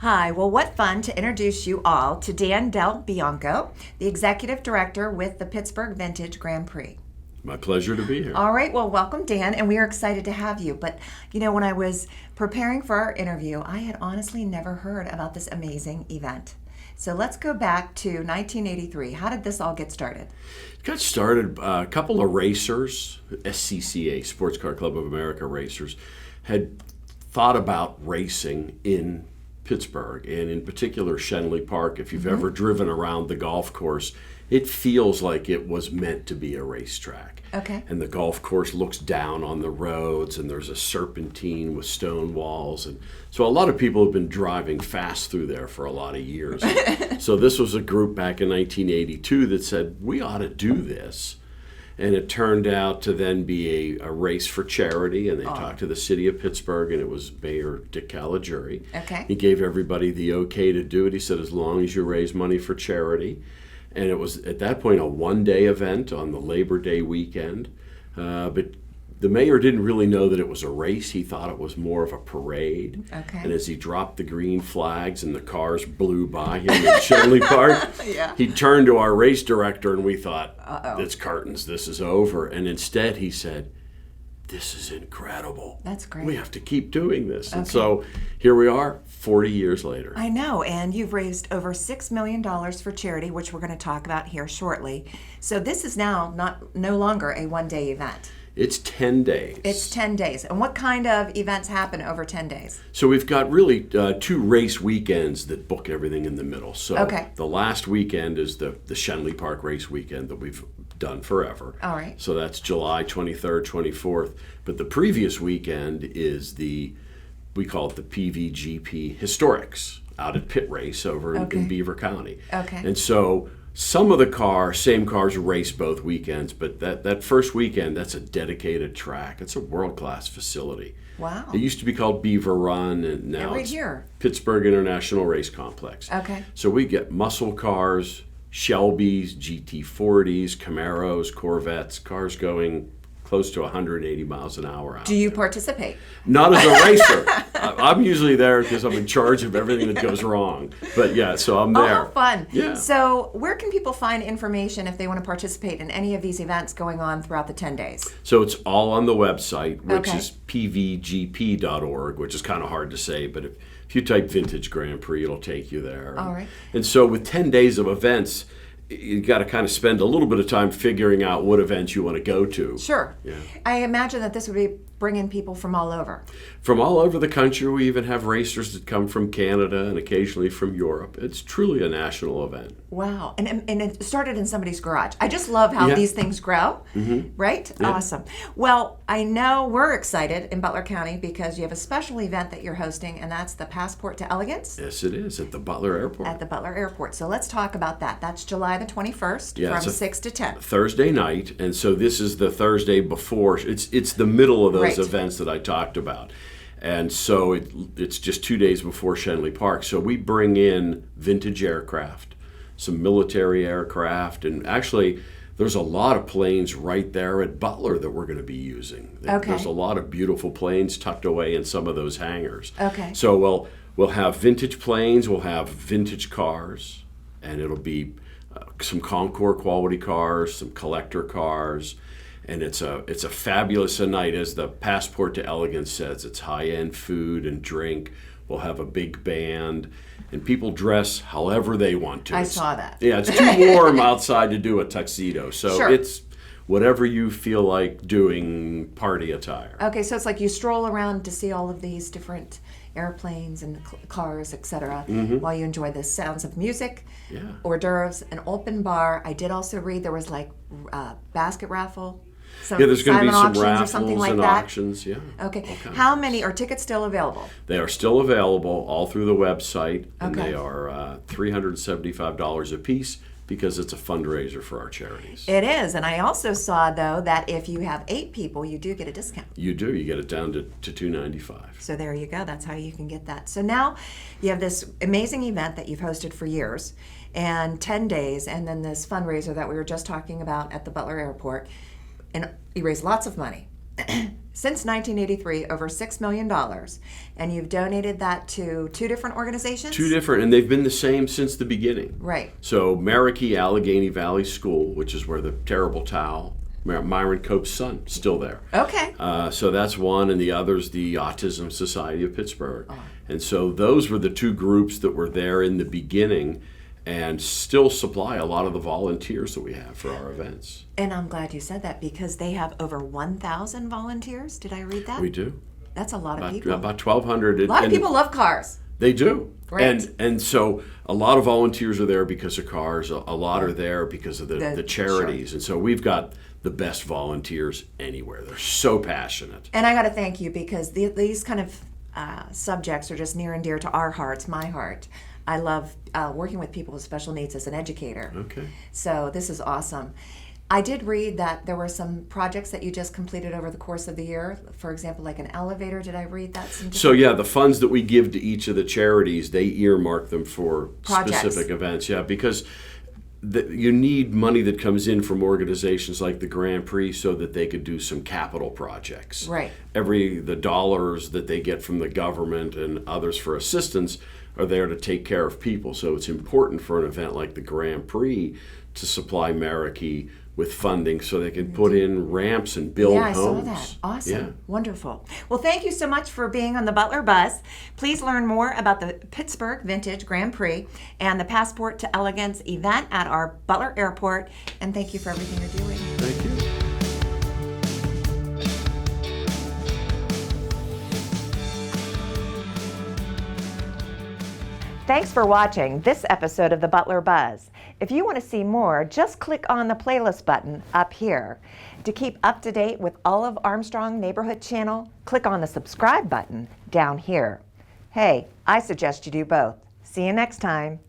Hi, well, what fun to introduce you all to Dan DelBianco, the Executive Director with the Pittsburgh Vintage Grand Prix. My pleasure to be here. All right, well, welcome, Dan, and we are excited to have you. But, when I was preparing for our interview, I had honestly never heard about this amazing event. So let's go back to 1983. How did this all get started? It got started, a couple of racers, SCCA, Sports Car Club of America racers, had thought about racing in Pittsburgh, and in particular Schenley Park. If you've ever driven around the golf course, it feels like it was meant to be a racetrack. Okay. And the golf course looks down on the roads, and there's a serpentine with stone walls. And so a lot of people have been driving fast through there for a lot of years. So this was a group back in 1982 that said, we ought to do this. And it turned out to then be a race for charity, and they talked to the city of Pittsburgh, and it was Mayor Dick Caligiuri. Okay. He gave everybody the okay to do it. He said, as long as you raise money for charity. And it was, at that point, a one-day event on the Labor Day weekend. But the mayor didn't really know that it was a race. He thought it was more of a parade. Okay. And as he dropped the green flags and the cars blew by him in Schenley Park, he turned to our race director, and we thought, it's curtains, this is over. And instead he said, this is incredible. That's great. We have to keep doing this. And so here we are, 40 years later. I know, and you've raised over $6 million for charity, which we're going to talk about here shortly. So this is now no longer a one-day event. It's 10 days. It's 10 days. And what kind of events happen over 10 days? So we've got really two race weekends that book everything in the middle. So the last weekend is the Schenley Park race weekend that we've done forever. All right. So that's July 23rd, 24th. But the previous weekend is we call it the PVGP Historics out at Pit Race over in Beaver County. Okay. And so some of the same cars race both weekends, but that first weekend, that's a dedicated track. It's a world-class facility. Wow. It used to be called Beaver Run, and now it's Pittsburgh International Race Complex. Okay. So we get muscle cars, Shelbys, GT40s, Camaros, Corvettes, cars going close to 180 miles an hour out. Do you participate? Not as a racer. I'm usually there because I'm in charge of everything that goes wrong. But yeah, so I'm there. Oh, fun. Yeah. So where can people find information if they want to participate in any of these events going on throughout the 10 days? So it's all on the website, which is pvgp.org, which is kind of hard to say, but if you type Vintage Grand Prix, it'll take you there. All right. And so with 10 days of events, you got to kind of spend a little bit of time figuring out what events you want to go to. Sure. Yeah. I imagine that this would be bringing people from all over. From all over the country. We even have racers that come from Canada and occasionally from Europe. It's truly a national event. Wow. And it started in somebody's garage. I just love how these things grow, right? Yeah. Awesome. Well, I know we're excited in Butler County because you have a special event that you're hosting, and that's the Passport to Elegance. Yes, it is, at the Butler Airport. At the Butler Airport. So let's talk about that. That's July the 21st from 6 to 10. Thursday night, and so this is the Thursday before. It's the middle of those events that I talked about. And so it's just 2 days before Schenley Park. So we bring in vintage aircraft, some military aircraft, and actually there's a lot of planes right there at Butler that we're going to be using. There's a lot of beautiful planes tucked away in some of those hangars. Okay. So we'll have vintage planes, we'll have vintage cars, and it'll be some Concours quality cars, some collector cars. And it's a fabulous night, as the Passport to Elegance says. It's high-end food and drink. We'll have a big band, and people dress however they want to. I saw that. Yeah, it's too warm outside to do a tuxedo, so it's whatever you feel like doing, party attire. Okay, so it's like you stroll around to see all of these different airplanes and cars, etc., while you enjoy the sounds of music, hors d'oeuvres, an open bar. I did also read there was like basket raffle. There's going to be some raffles or something like and that. auctions. Yeah. Okay. How many are tickets still available? They are still available all through the website, and they are $375 a piece because it's a fundraiser for our charities. It is, and I also saw though that if you have 8 people, you do get a discount. You do. You get it down to $295. So there you go. That's how you can get that. So now you have this amazing event that you've hosted for years, and 10 days, and then this fundraiser that we were just talking about at the Butler Airport. And you raise lots of money. since 1983, over $6 million, and you've donated that to 2 different organizations? 2 different, and they've been the same since the beginning. Right. So Marikey Allegheny Valley School, which is where the terrible towel, Myron Cope's son, still there. Okay. So that's one, and the other's the Autism Society of Pittsburgh. And so those were the 2 groups that were there in the beginning and still supply a lot of the volunteers that we have for our events. And I'm glad you said that because they have over 1,000 volunteers. Did I read that? We do. That's a lot of people. About 1,200. A lot of people love cars. They do. Right. And so a lot of volunteers are there because of cars. A lot are there because of the charities. Sure. And so we've got the best volunteers anywhere. They're so passionate. And I got to thank you because these kind of subjects are just near and dear to our hearts, my heart. I love working with people with special needs as an educator. Okay. So this is awesome. I did read that there were some projects that you just completed over the course of the year. For example, like an elevator. Did I read that? So yeah, the funds that we give to each of the charities, they earmark them for projects. Specific events. Yeah, because you need money that comes in from organizations like the Grand Prix so that they could do some capital projects. Right. The dollars that they get from the government and others for assistance are there to take care of people. So it's important for an event like the Grand Prix to supply Marikey with funding so they can put in ramps and build homes. Yeah, I saw that. Awesome. Yeah. Wonderful. Well, thank you so much for being on the Butler Buzz. Please learn more about the Pittsburgh Vintage Grand Prix and the Passport to Elegance event at our Butler Airport. And thank you for everything you're doing. Thank you. Thanks for watching this episode of the Butler Buzz. If you want to see more, just click on the playlist button up here. To keep up to date with all of Armstrong Neighborhood Channel, click on the subscribe button down here. Hey, I suggest you do both. See you next time.